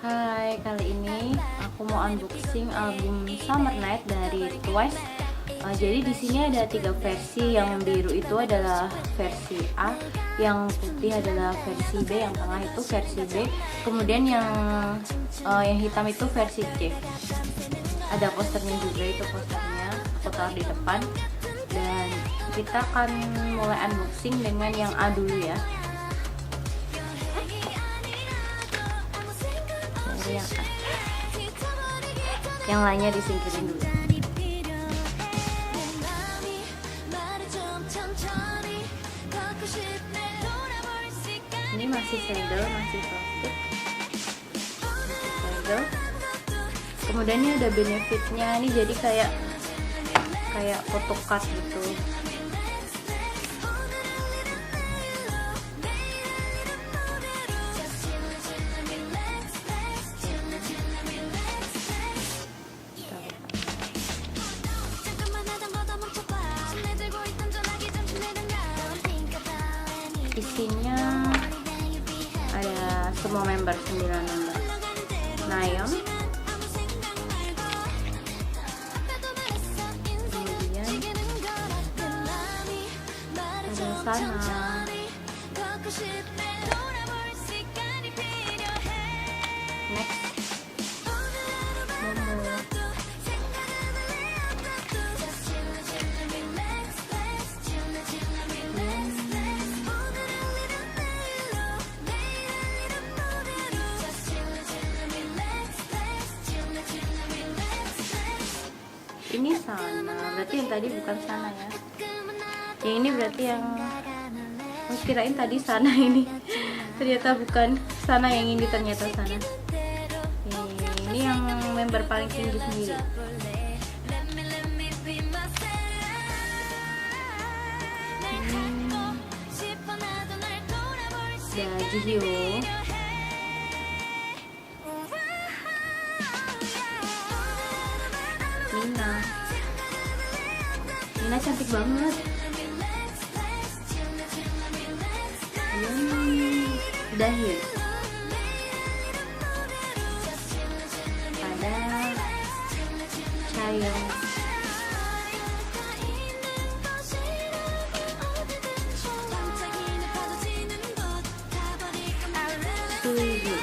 Hai, kali ini aku mau unboxing album Summer Night dari Twice. Jadi di sini ada 3 versi. Yang biru itu adalah versi A, yang putih adalah versi B, yang tengah itu versi B, kemudian yang hitam itu versi C. Ada posternya juga, itu posternya aku taruh di depan. Dan kita akan mulai unboxing dengan yang A dulu ya. Yang lainnya disingkirin dulu. Ini masih segel, masih plastik, segel. Kemudian ini ada benefitnya, ini jadi kayak photocard gitu. Isinya ada semua member, 9 member. Nayeon, kemudian ada Sana, next Momo, ini Sana, berarti yang tadi bukan Sana ya. Yang ini berarti yang kirain tadi Sana, ini ternyata bukan Sana, yang ini ternyata Sana. Ini yang member paling tinggi sendiri. Ada Jihyo, Mina cantik banget. Dahil, ada Chaeyoung, Suyu.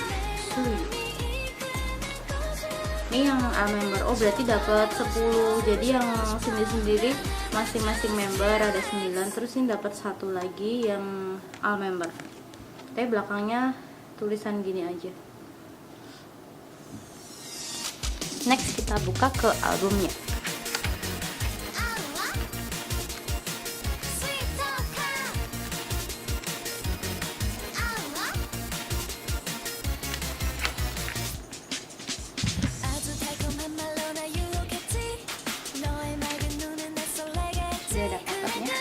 Ini yang A member. Oh, berarti dapat 10. Jadi yang sendiri-sendiri masing-masing member ada 9. Terus ini dapat 1 lagi yang A member. Tapi belakangnya tulisan gini aja. Next kita buka ke albumnya. Dia ada kotaknya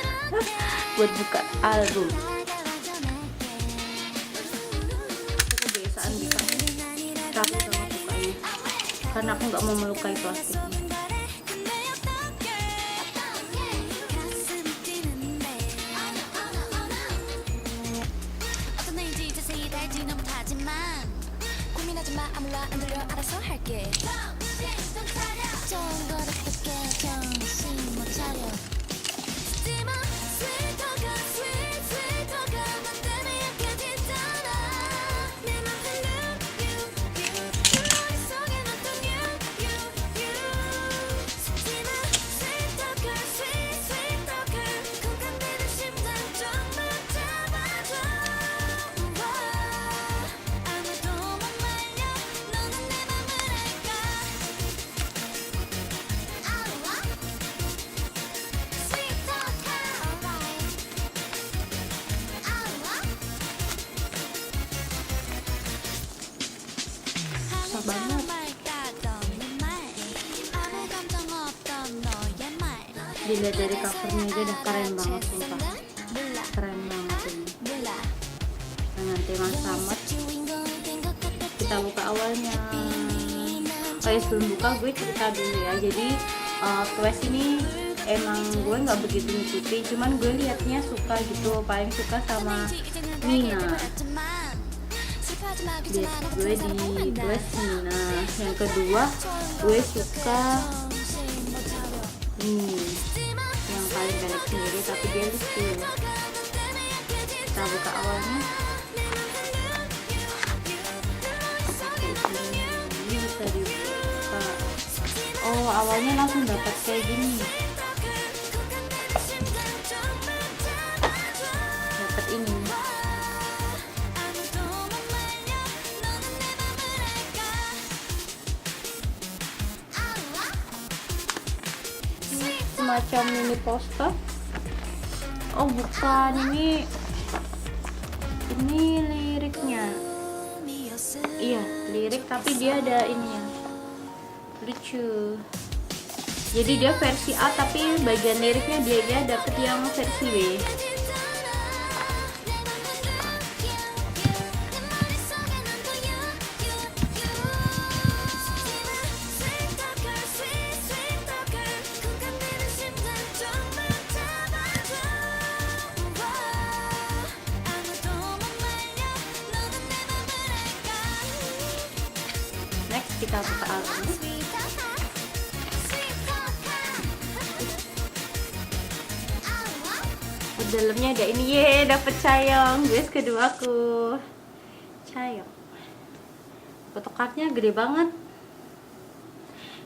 buat buka album. Kebiasaan bisa takut sama bukanya, karena aku nggak mau melukai plastiknya. Susah banget. Dilihat dari covernya aja udah keren banget, sumpah. Keren banget ini. Dengan tema summer. Kita buka awalnya. Sebelum buka gue cerita dulu ya. Jadi Twice ini emang gue nggak begitu ngikuti, cuman gue liatnya suka gitu, paling suka sama Mina. gue di Twice nih. Nah, yang kedua gue suka yang paling pendek sendiri tapi dia lucu. Kita buka awalnya. Ini bisa dibuka. Oh, awalnya langsung dapat kayak gini. Dapat ini. Semacam mini poster. Oh bukan, ini liriknya. Iya lirik tapi dia ada ini ya, lucu. Jadi dia versi A tapi bagian liriknya dia dapet yang versi B. Next kita buka album. Di dalamnya ada ini, dapet Chaeyoung, guys, keduaku. Chaeyoung. Photocardnya gede banget.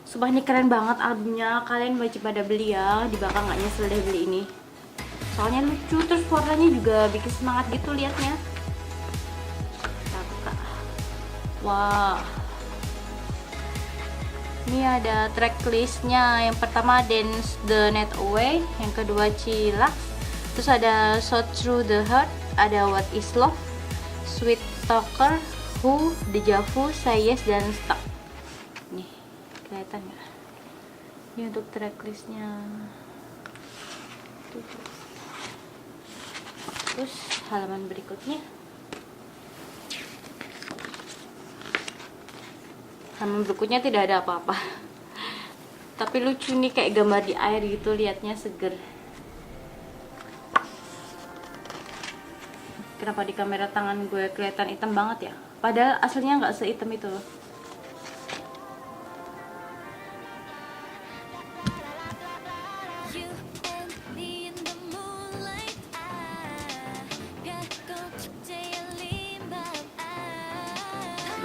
Sumpah ini keren banget albumnya. Kalian wajib pada beli ya. Di belakang gak nyesel deh beli ini. Soalnya lucu, terus warnanya juga bikin semangat gitu liatnya. Kita buka. Wah. Ini ada tracklistnya. Yang pertama Dance the Night Away, yang kedua Chillax, terus ada Shot Through the Heart, ada What Is Love, Sweet Talker, Who, Deja Vu, Say Yes, dan Stuck. Nih, kelihatan nggak? Ini untuk tracklistnya. Terus halaman berikutnya. Halaman berikutnya tidak ada apa-apa. Tapi lucu nih, kayak gambar di air gitu, liatnya seger. Kenapa di kamera tangan gue kelihatan hitam banget ya? Padahal aslinya nggak sehitam itu loh.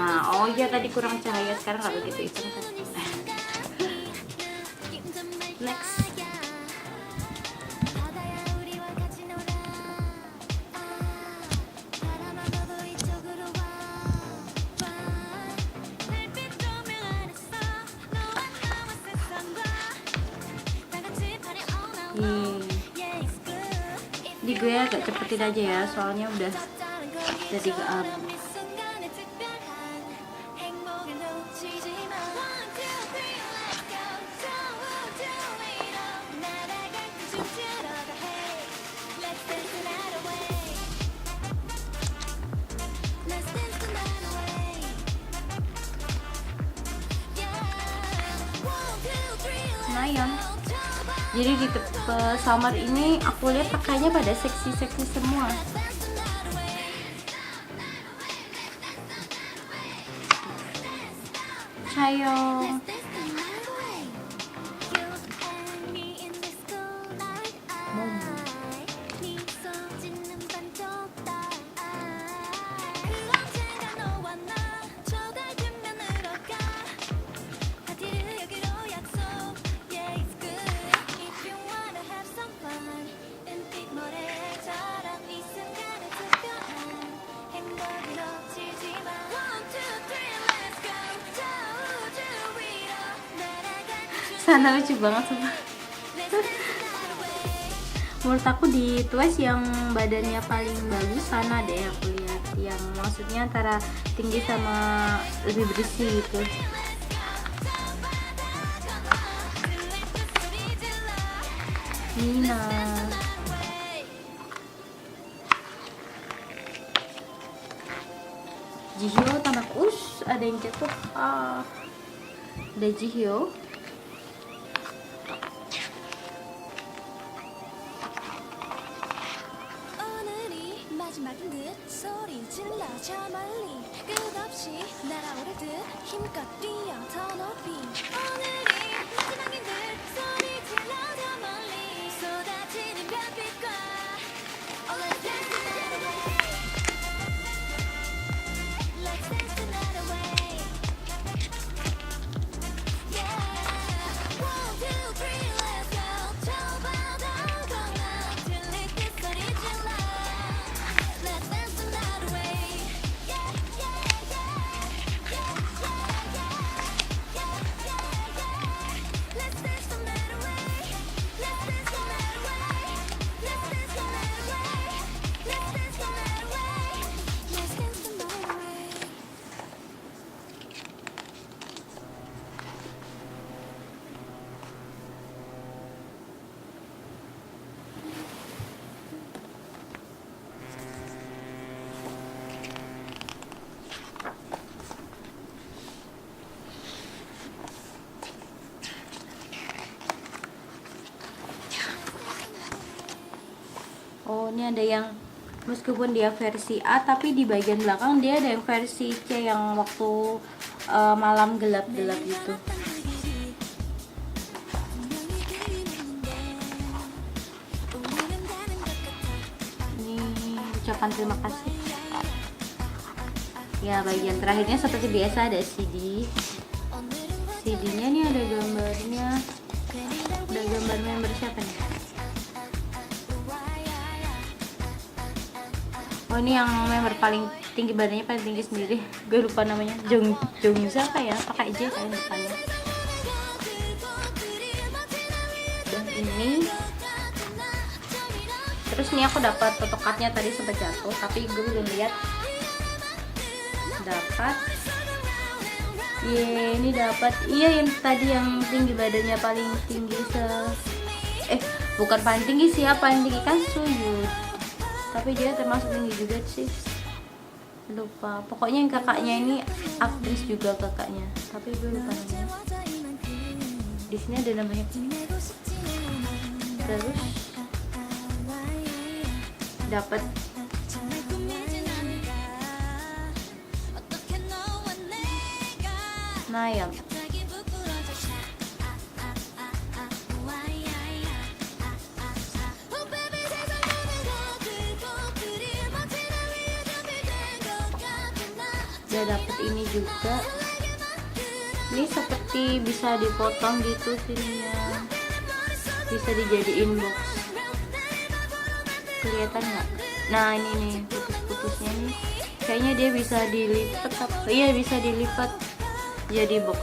Nah, oh iya tadi kurang cahaya, sekarang nggak begitu hitam kan? Next. Di gue agak cepetin aja ya, soalnya udah jadi album. Nayeon. Jadi di summer ini aku lihat pakainya pada seksi-seksi semua. Chaeyoung. Sana lucu banget sumpah. Menurut aku di Twice yang badannya paling bagus Sana deh aku lihat, yang maksudnya antara tinggi sama lebih bersih gitu. Nina. Jihyo tambah ada yang jatuh. Ada Jihyo. Oh, ini ada yang meskipun dia versi A, tapi di bagian belakang dia ada yang versi C yang waktu malam gelap-gelap gitu. Ini ucapan terima kasih. Ya, bagian terakhirnya seperti biasa ada CD. CD-nya nih ada gambarnya. Ada gambar member siapa nih? Oh, ini yang member paling tinggi, badannya paling tinggi sendiri. Gue lupa namanya. Jung siapa ya? Pakai J kayak depannya. Dan ini. Terus nih aku dapat photocardnya tadi sempat jatuh, tapi gue belum lihat. Dapat. Ini dapat. Iya, yang tadi yang tinggi badannya paling tinggi bukan paling tinggi sih, paling tinggi kan Suyut. Tapi dia termasuk tinggi juga sih, lupa. Pokoknya yang kakaknya ini aktris juga kakaknya, tapi gue lupa namanya. Di sini ada namanya. Terus dapat Nayeon. Dia dapat ini juga. Ini seperti bisa dipotong gitu sininya, bisa dijadiin box. Kelihatan nggak? Nah, ini nih putus-putusnya nih, kayaknya dia bisa dilipat. Iya, bisa dilipat jadi box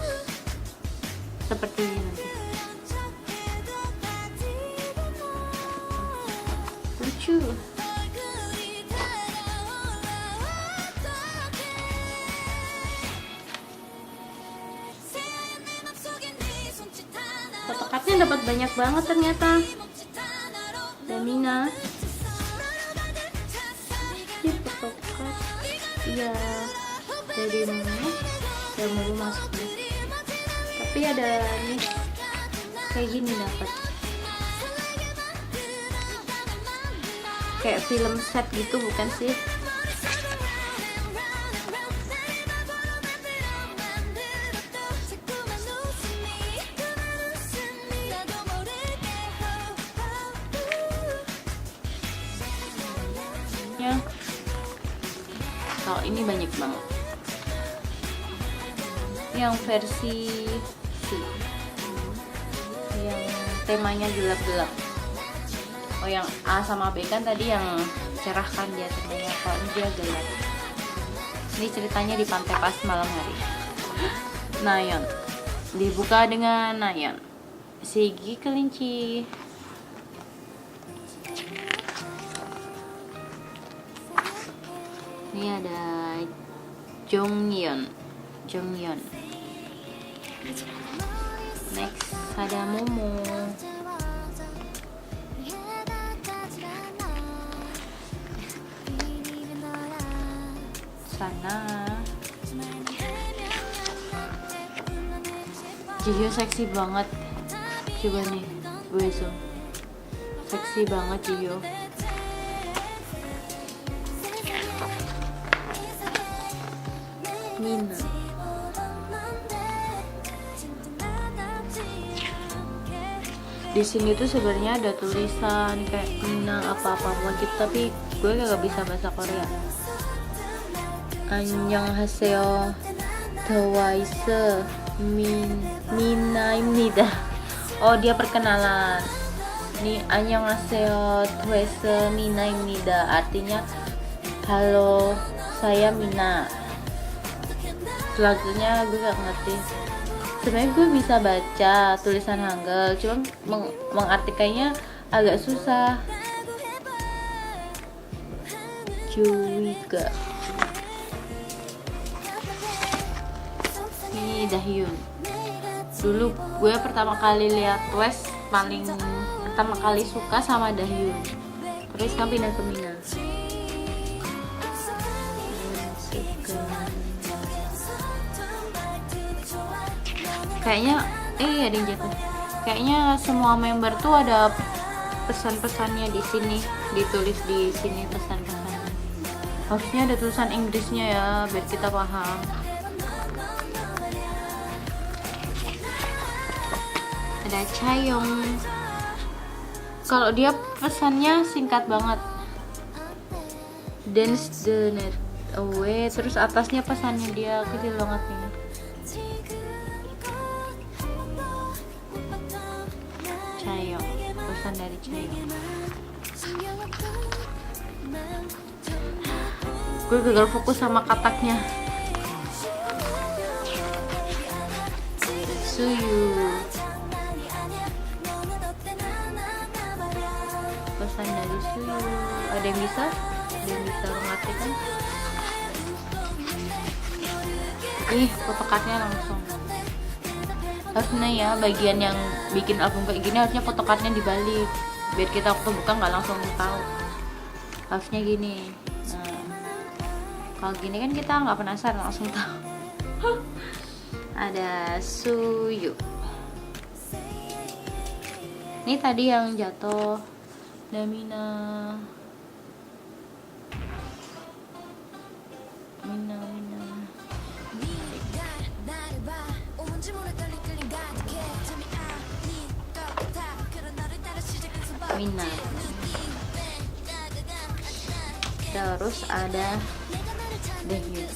seperti ini nanti. Lucu. Photocardnya dapat banyak banget ternyata. Damina. Ini photocard. Iya. Dari mana? Yang mau masuk deh. Tapi ada nih kayak gini dapat. Kayak film set gitu bukan sih? Kalau ini banyak banget. Yang versi C, yang temanya gelap-gelap. Oh, yang A sama B kan tadi yang cerah kan dia temanya, kalau ini dia gelap. Ini ceritanya di pantai pas malam hari. Nayeon dibuka dengan Nayeon, Sigi kelinci. Ini ada Jonghyun. Next ada Momo. Sana. Jiho seksi banget. Coba nih, gue zoom. Seksi banget Jiho. Mina. Di sini tuh sebenarnya ada tulisan kayak Minang apa-apa gitu, tapi gue gak bisa bahasa Korea. 안녕하세요. 트와이스 미나입니다. Oh, dia perkenalan. Nih, 안녕하세요. 트와이스 미나입니다. Artinya, halo, saya Mina. Selanjutnya gue gak ngerti. Sebenarnya gue bisa baca tulisan Hangul, cuma mengartikannya agak susah. Juga. Ini Dahyun. Dulu gue pertama kali lihat Twice, paling pertama kali suka sama Dahyun. Terus kan pindah ke Mina. Kayaknya ada yang jatuh. Kayaknya semua member tuh ada pesan-pesannya di sini, ditulis di sini pesan-pesannya. Harusnya ada tulisan Inggrisnya ya, biar kita paham. Ada Chaeyoung. Kalau dia pesannya singkat banget. Dance the night away. Terus atasnya pesannya dia kecil banget nih. Chaeyoung, pesan dari Chaeyoung. Gue gagal fokus sama kataknya. Suyu. Pesan dari Suyu. Ada yang bisa? Ada yang bisa mengartikan? Photocardnya langsung. Harusnya ya bagian yang bikin album kayak gini harusnya photocardnya dibalik biar kita waktu buka nggak langsung tahu. Harusnya gini. Nah, kalau gini kan kita nggak penasaran, langsung tahu. Ada Suyu. Ini tadi yang jatuh Damina. Mina. Mina. Terus ada Dahyun.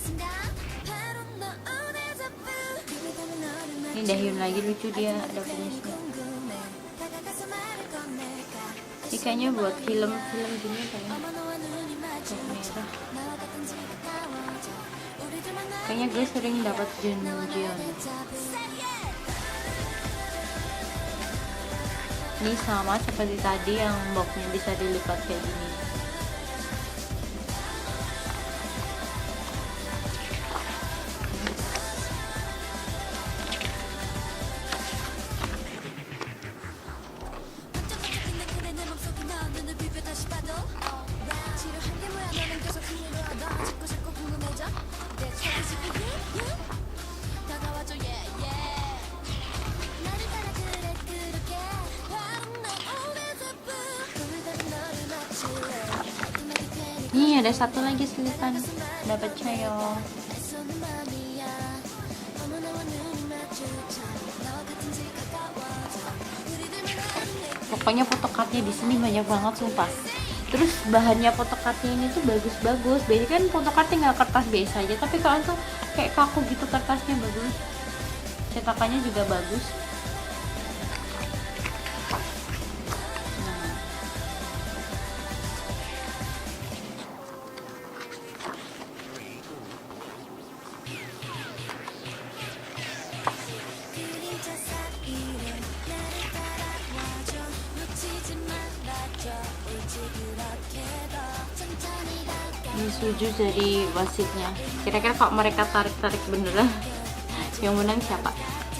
Ini Dahyun lagi, lucu dia, ada penisnya. Ini kayaknya buat film gini kayaknya. Merah. Kayaknya gue sering dapat Junjeon. Ini sama seperti tadi yang boxnya bisa dilipat kayak gini. Nih ada satu lagi selipan, dapat Chaeyoung. Pokoknya photocardnya di sini banyak banget sumpah. Terus bahannya photocardnya ini tuh bagus-bagus. Biasanya kan photocard tinggal kertas biasa aja, tapi kalau tuh kayak kaku gitu, kertasnya bagus, cetakannya juga bagus. Ini Suju jadi wasitnya. Kira-kira kalau mereka tarik-tarik beneran, yang menang siapa?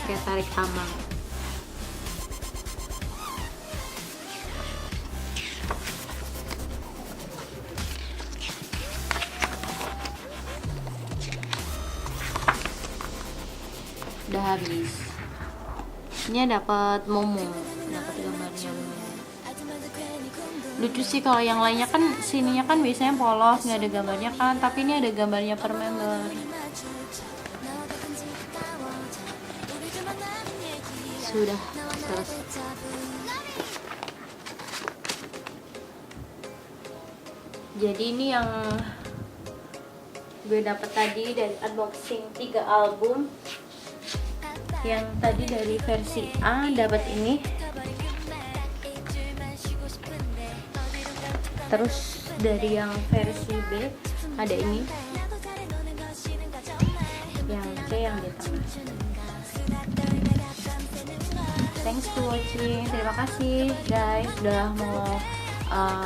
Kayak tarik tambang. Udah habis. Ini dapat Momo, dapat gambarnya Momo. Lucu sih kalau yang lainnya kan sininya kan biasanya polos nggak ada gambarnya kan, tapi ini ada gambarnya per member. sudah selesai. Jadi ini yang gue dapet tadi dari unboxing 3 album. Yang tadi dari versi A dapat ini. Terus dari yang versi B ada ini. Yang C yang di tengah. Thanks to watching. Terima kasih guys udah mau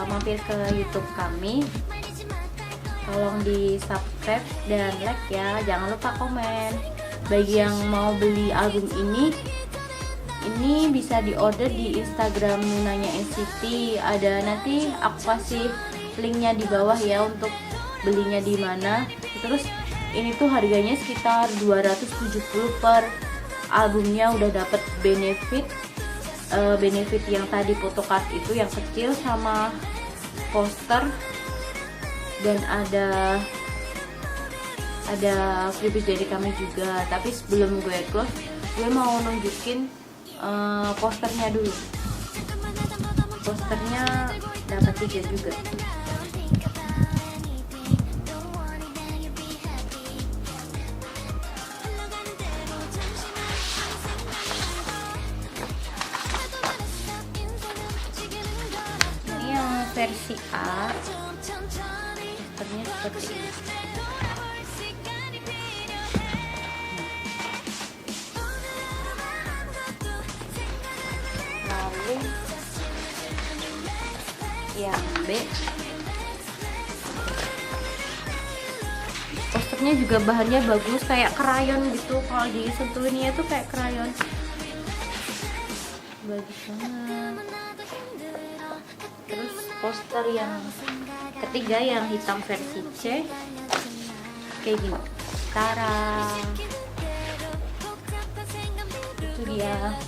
mampir ke YouTube kami. Tolong di subscribe dan like ya. Jangan lupa komen. Bagi yang mau beli album ini bisa diorder di Instagram Nunanya NCT. Ada nanti aku kasih linknya di bawah ya untuk belinya di mana. Terus ini tuh harganya sekitar 270 per albumnya. Udah dapet benefit yang tadi photocard itu yang kecil sama poster, dan ada freebies dari kami juga. Tapi sebelum gue close, gue mau nunjukin posternya dulu. Posternya dapat 3 juga. Ini yang versi A, posternya seperti ini. Lalu yang B, posternya juga bahannya bagus, kayak krayon gitu. Kalau disentuhnya tuh kayak krayon, bagus banget. Terus poster yang ketiga yang hitam versi C kayak gini. Tara, itu dia.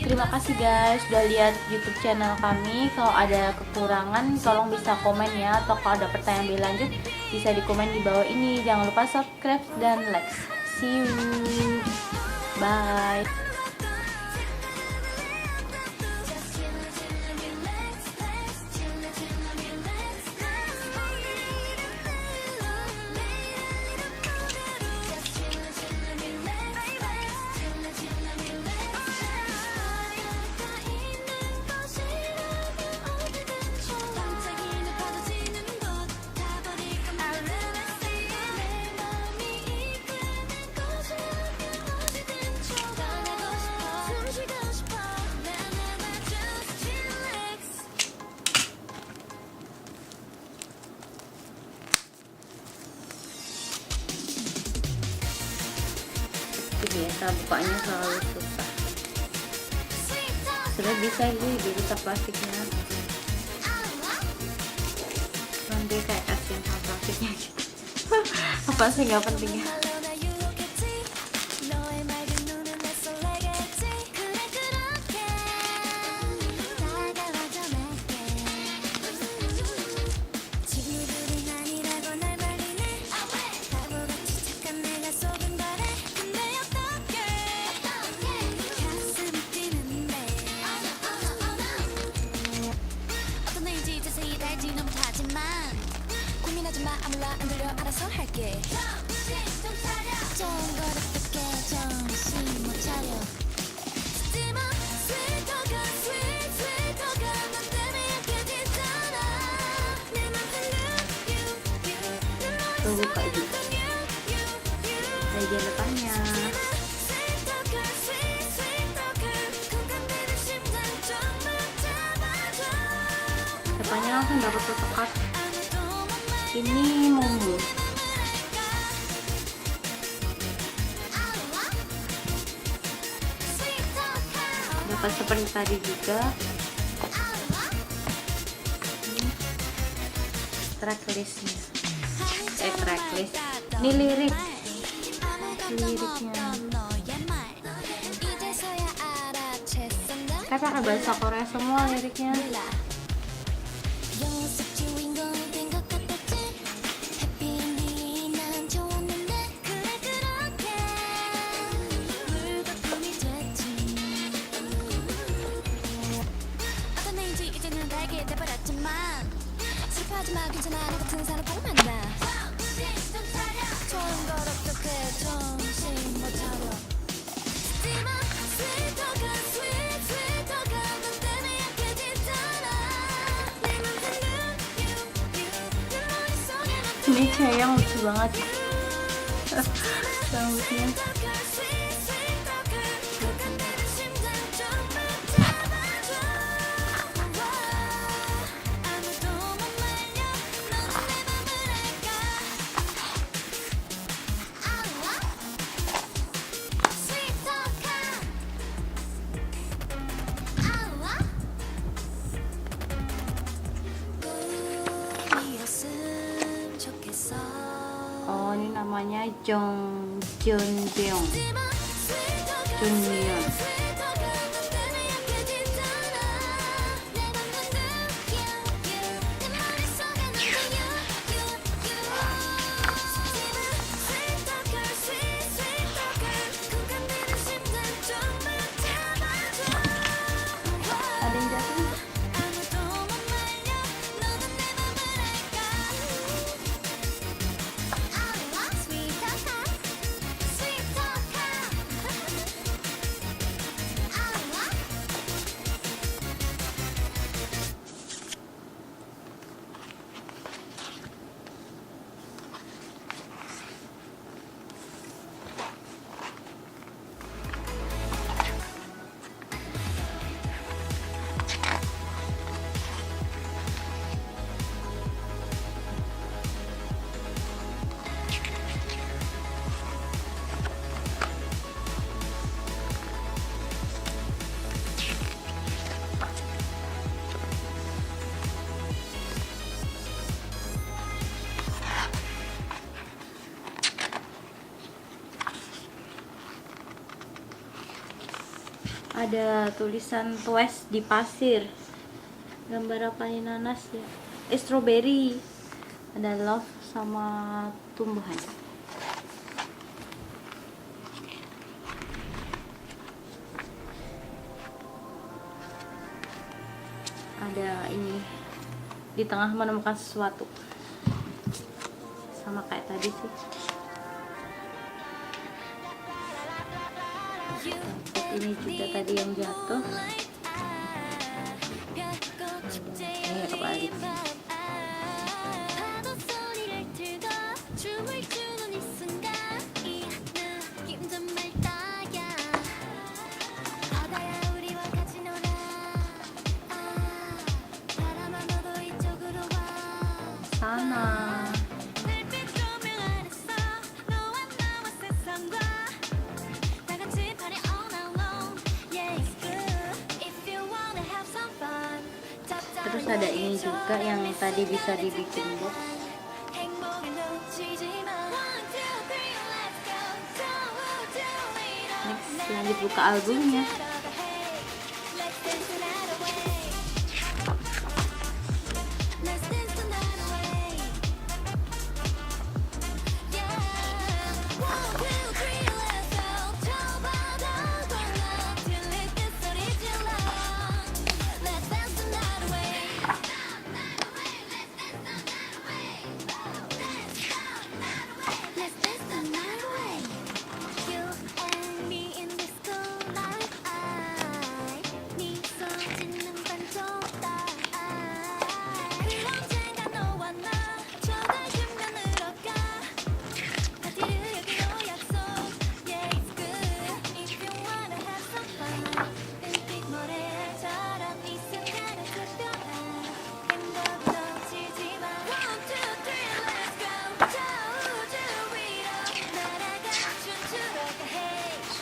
Terima kasih guys sudah lihat YouTube channel kami. Kalau ada kekurangan tolong bisa komen ya, atau kalau ada pertanyaan lebih lanjut bisa di komen di bawah ini. Jangan lupa subscribe dan like. See you, bye. Biasa bukanya selalu susah. Sudah bisa ini dirusak plastiknya. Nanti kayak kasihan sama plastiknya gitu. Apa sih nggak penting ya? 아무나 안 들려 알아서 할게 정거롭게 정신 못 차려 스티머 스위터가 스위터가 넌 때문에 약해지잖아 내맘 흘려 Tuh buka juga bagian depannya. Depannya langsung dapat photocard. Ini Momo. Dapat seperti tadi juga. Tracklistnya. Tracklist. Ini liriknya. Kan pakai bahasa Korea semua liriknya. 알게 돼버렸지만 슬퍼하지 마 괜찮아 나 같은 사람 꼭 만나 좋은 걸 어떡해 정신 못 차려 스위터가 스윗 스위터가 넌 때문에 약해지잖아 내 맘은 내 머릿속에 Ini cewek yang lucu banget. Rambutnya. Oh, ini namanya Jong Jeon Jeong. Jongmyeon. Ada yang jatuh? Ada tulisan Twice di pasir, gambar apa ini, nanas ya, strawberry, ada love sama tumbuhan. Ada ini di tengah menemukan sesuatu, sama kayak tadi sih. Ini juga tadi yang jatuh. Ini kebalik. Sana. Terus ada ini juga yang tadi bisa dibikin box. Next, lanjut buka albumnya.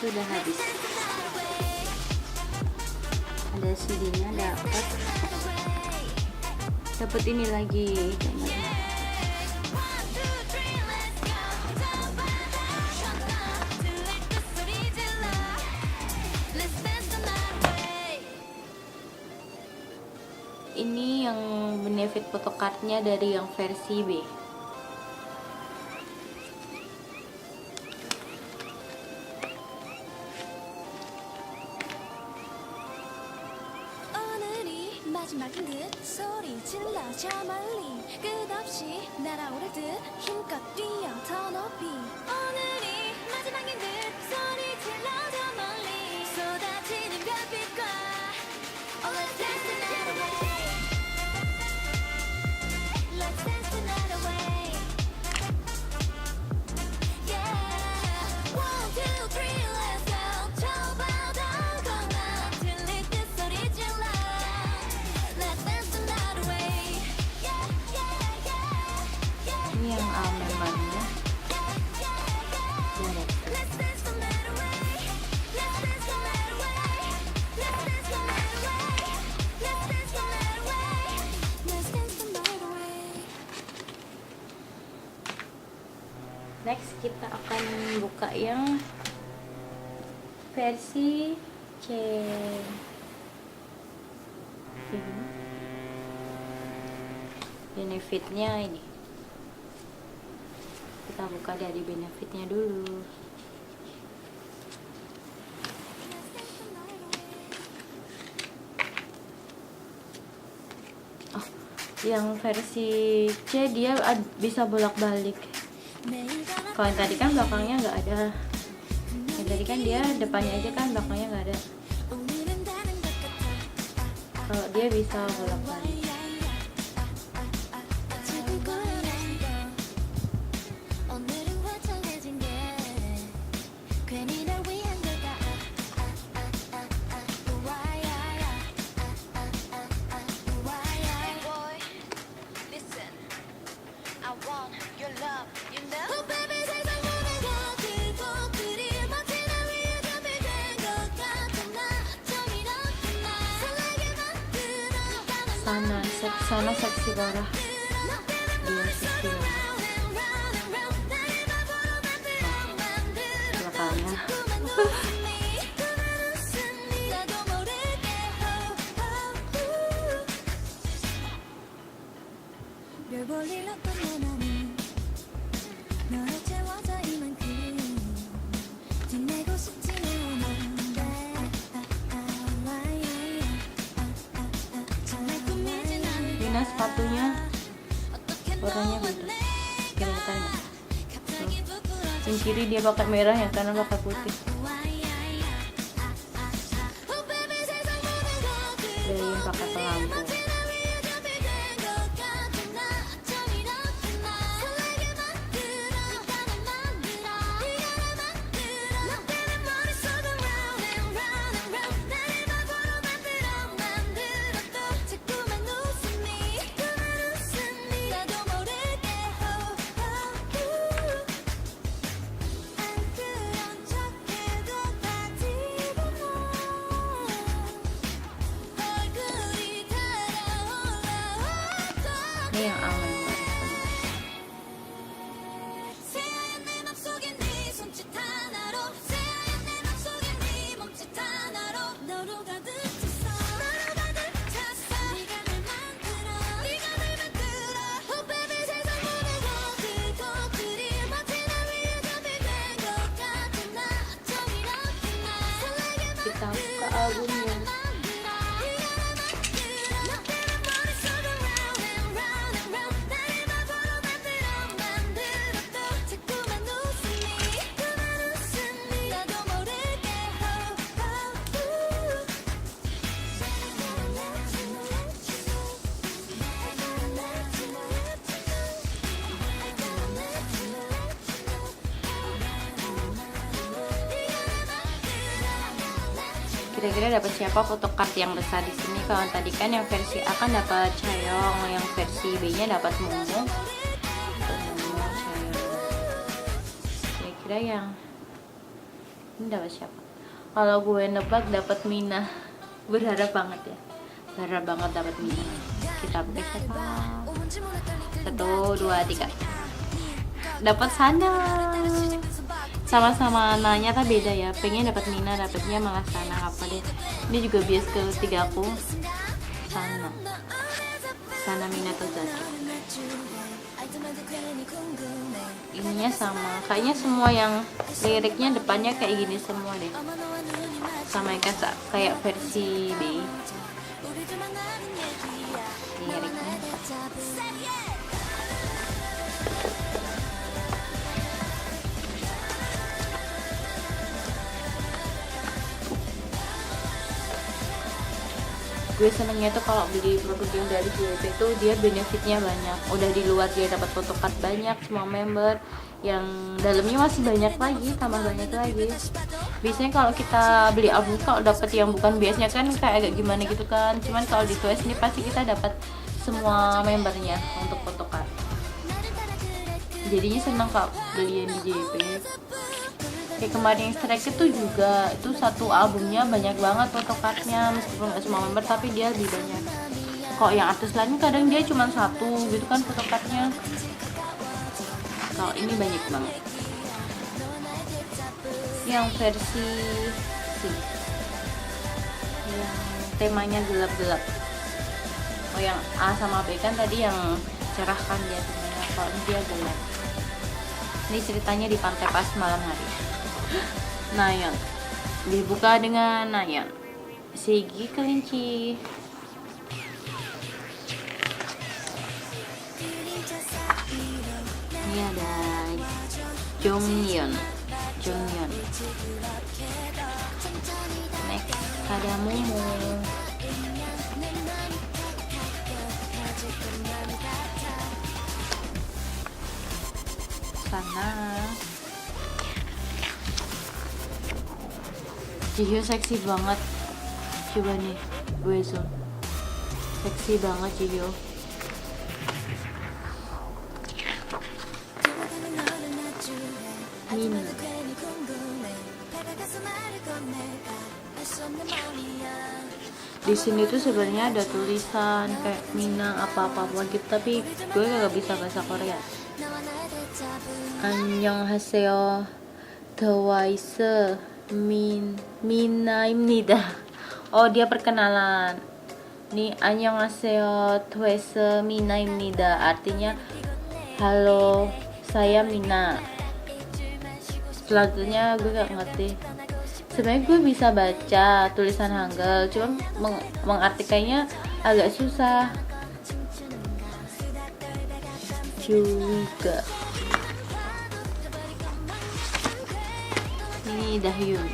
Sudah habis. Ada CD-nya, dapat ini lagi gambarnya. Ini yang benefit photocardnya dari yang versi B. 마지막인 듯 소리 질러 저 멀리 끝없이 날아오를 듯 힘껏 뛰어 더 높이 오늘이 마지막인 듯 소리 질러 저 멀리 쏟아지는 별빛과 Oh let's dance the night away Let's dance the night away Yeah 1, 2, 3 let's go 저 바다 건너 들릴 듯 소리 질러 Let's dance the night away Yeah yeah yeah yeah Ini yang memangnya direct. Let's dance the night away Let's dance the night away Let's dance the night away Let's dance the night away Let's dance the night away Next kita akan buka yang versi C. Benefitnya ini. Kita buka dari benefitnya dulu. Oh, yang versi C dia bisa bolak-balik. Kalau yang tadi kan belakangnya nggak ada. Yang tadi kan dia depannya aja kan, belakangnya nggak ada. Kalau dia bisa bolak-balik. Sana seksi parah. Dia seksi belakangnya. 별 볼일 없던 나는 너에 채워져 이만큼 빛내고 싶지는 않은데 정말 꿈이진 않은 Mina sepatunya warnanya beda. Kelihatan nggak? Yang kiri dia pakai merah, yang kanan pakai putih. Dia yang pakai pelampu. Ini yang aman banget. 새하얀 내 맘속에 네 손짓 하나로 새하얀 내 맘속에 네 몸짓 하나로 너로 가득 찼어 너로 가득 찼어 네가 날 만들어 Oh baby 세상 모든 것들이 마치 날 위해 준비된 것 같은 나 좀 이렇게 날 설레게 Kita buka albumnya. Kira-kira dapat siapa photocard yang besar di sini? Kalau tadi kan yang versi A kan dapat Chaeyoung, yang versi B-nya dapat Momo. Kira-kira yang ini dapat siapa? Kalau gue nebak dapat Mina. Berharap banget ya. Berharap banget dapat Mina. Kita buka siapa? 1, 2, 3. Dapat Sana. Sama-sama nanya tapi beda ya. Pengen dapat Mina, dapatnya malah Sana. Apa deh? Ini juga bias ketiga aku. Sana Mina tuh jatuh. Ininya sama. Kayaknya semua yang liriknya depannya kayak gini semua deh. Sama kayak versi B. liriknya. Gue senengnya tuh kalau beli produk yang dari JP itu dia benefitnya banyak. Udah di luar dia dapat photocard banyak, semua member, yang dalamnya masih banyak lagi, tambah banyak lagi. Biasanya kalau kita beli album kalau dapat yang bukan biasanya kan kayak agak gimana gitu kan. Cuman kalau di Twice ini pasti kita dapat semua membernya untuk photocard. Jadinya seneng kalau beli yang di JP. Kayak kemarin yang Strike itu juga, itu satu albumnya banyak banget photocardnya, meskipun gak semua member tapi dia lebih banyak. Kok yang artis lain kadang dia cuma satu gitu kan photocardnya, kalau ini banyak banget. Yang versi C, yang temanya gelap-gelap. Oh yang A sama B kan tadi yang cerah kan dia temanya, kalau ini dia gelap. Ini ceritanya di pantai pas malam hari. Nayeon dibuka dengan Nayeon, Seigi kelinci. Ini ada Jonghyun. Next ada Momo. Sana Jihyo seksi banget. Coba nih, gue zoom. Seksi banget Jihyo. Min. Di sini tuh sebenarnya ada tulisan kayak Minang apa-apa gitu, tapi gue gak bisa bahasa Korea. Annyeonghaseyo, Twice, Mina입니다. Oh dia perkenalan. Nih annyeonghaseyo, Twice, Mina입니다. Artinya halo, saya Mina. Selanjutnya gue gak ngerti. Sebenarnya gue bisa baca tulisan Hangul, cuma mengartikannya agak susah juga. Ini Dahyun.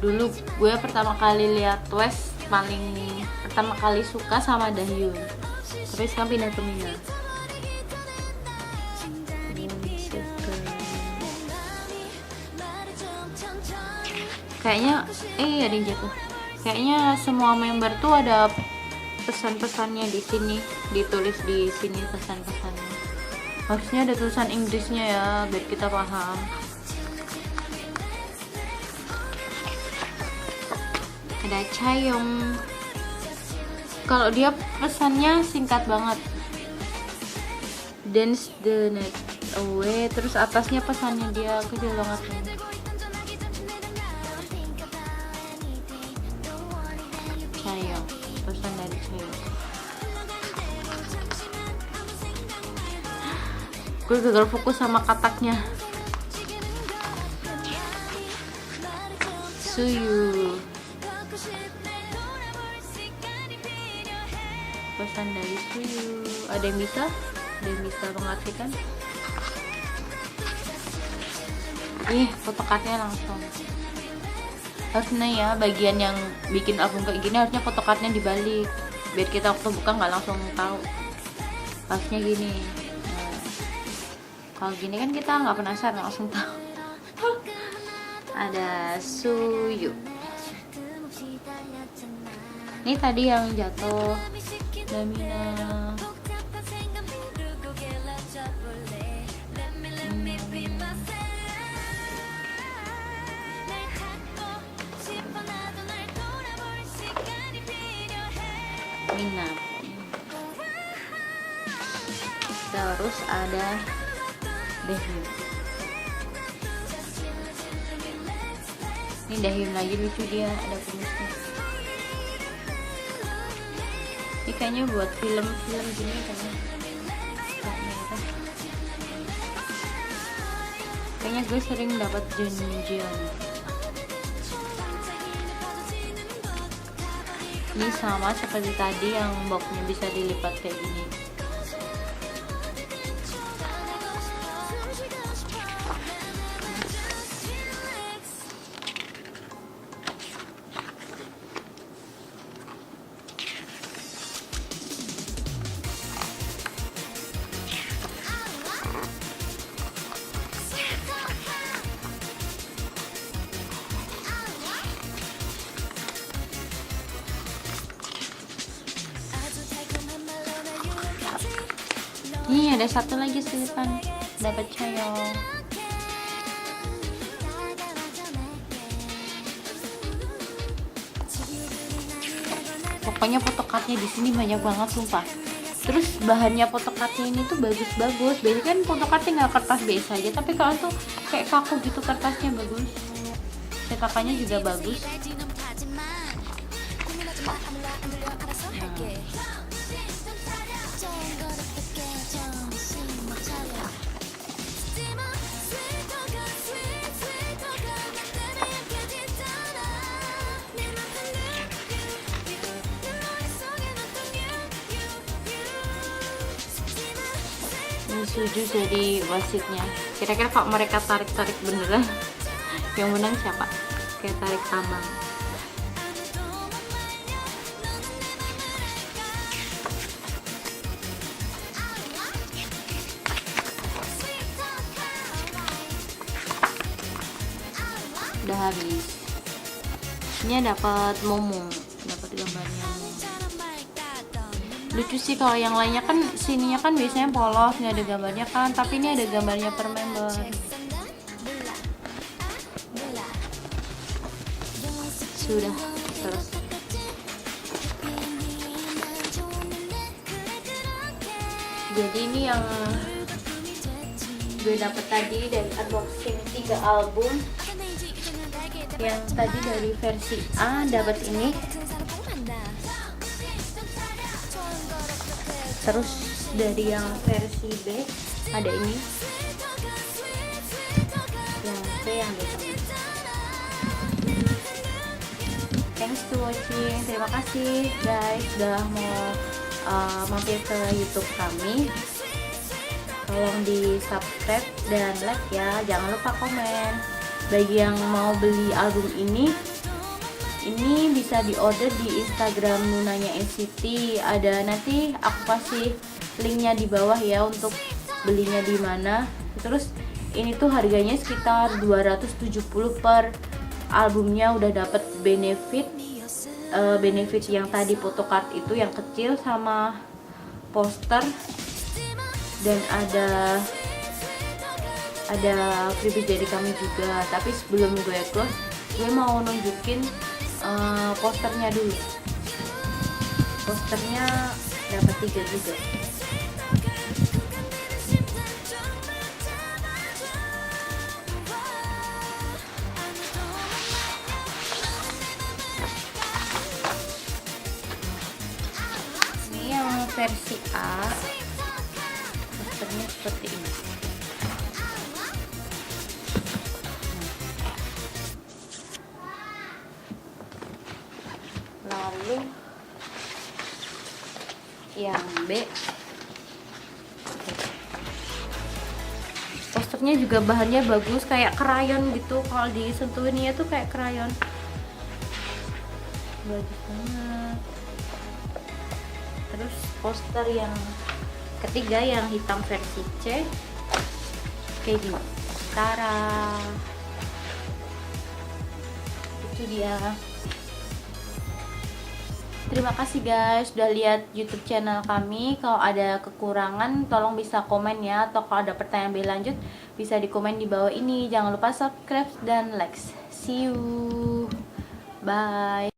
Dulu gue pertama kali lihat Twice, paling pertama kali suka sama Dahyun, tapi sekarang pindah ke Mina. Kayaknya ada yang jatuh. Kayaknya semua member tuh ada pesan-pesannya di sini, ditulis di sini pesan-pesannya. Harusnya ada tulisan Inggrisnya ya biar kita paham. Ada Chaeyoung. Kalau dia pesannya singkat banget. Dance the night away. Terus atasnya pesannya dia kecil banget nih. Chaeyoung, pesan dari Chaeyoung. Gue gagal fokus sama kataknya. Suyu, pesan dari Suyu. Ada yang bisa mengartikan? Photocardnya langsung. Harusnya ya bagian yang bikin album kayak gini harusnya photocardnya dibalik biar kita waktu buka nggak langsung tahu. Harusnya gini. Kalau gini kan kita nggak penasaran langsung tahu. Ada Suyu. Ini tadi yang jatuh Damina. Mina. Terus ada Dahyun. Ini Dahyun lagi lucu, dia ada kumisnya. Ini kayaknya buat film-film gini kayaknya. Kayaknya gue sering dapat Jeonjeon. Ini sama seperti tadi yang boxnya bisa dilipat kayak gini. Nih ada satu lagi selipan, dapat cayong. Pokoknya photocardnya di sini banyak banget sumpah. Terus bahannya photocardnya ini tuh bagus-bagus. Biasanya kan photocard tinggal kertas biasa aja, tapi kalau tuh kayak kaku gitu kertasnya bagus. Cetakannya juga bagus. Ini Suju jadi wasitnya. Kira-kira kalau mereka tarik-tarik beneran, yang menang siapa? Kayak tarik tambang. Udah habis. Ini dapat momong, dapat gambarnya. Lucu sih kalau yang lainnya kan sininya kan biasanya polos nggak ada gambarnya kan, tapi ini ada gambarnya per member. Sudah selesai. Jadi ini yang gue dapet tadi dari unboxing 3 album. Yang tadi dari versi A dapat ini. Terus dari yang versi B ada ini. Yang C yang D. Thanks to watching. Terima kasih guys udah mau mampir ke YouTube kami. Tolong di subscribe dan like ya. Jangan lupa komen. Bagi yang mau beli album ini bisa diorder di Instagram Nunanya NCT. Ada nanti aku kasih linknya di bawah ya untuk belinya di mana. Terus ini tuh harganya sekitar 270 per albumnya. Udah dapat benefit yang tadi photocard itu yang kecil sama poster, dan ada freebies dari kami juga. Tapi sebelum gue close, gue mau nunjukin posternya dulu. Posternya dapat 3 juga. Ini yang versi A, posternya seperti ini. Lalu yang B, posternya juga bahannya bagus, kayak krayon gitu. Kalau disentuhinnya tuh kayak krayon, bagus banget. Terus poster yang ketiga yang hitam versi C kayak gini. Tara, itu dia. Terima kasih guys sudah lihat YouTube channel kami. Kalau ada kekurangan tolong bisa komen ya, atau kalau ada pertanyaan lebih lanjut bisa di komen di bawah ini. Jangan lupa subscribe dan like. See you. Bye.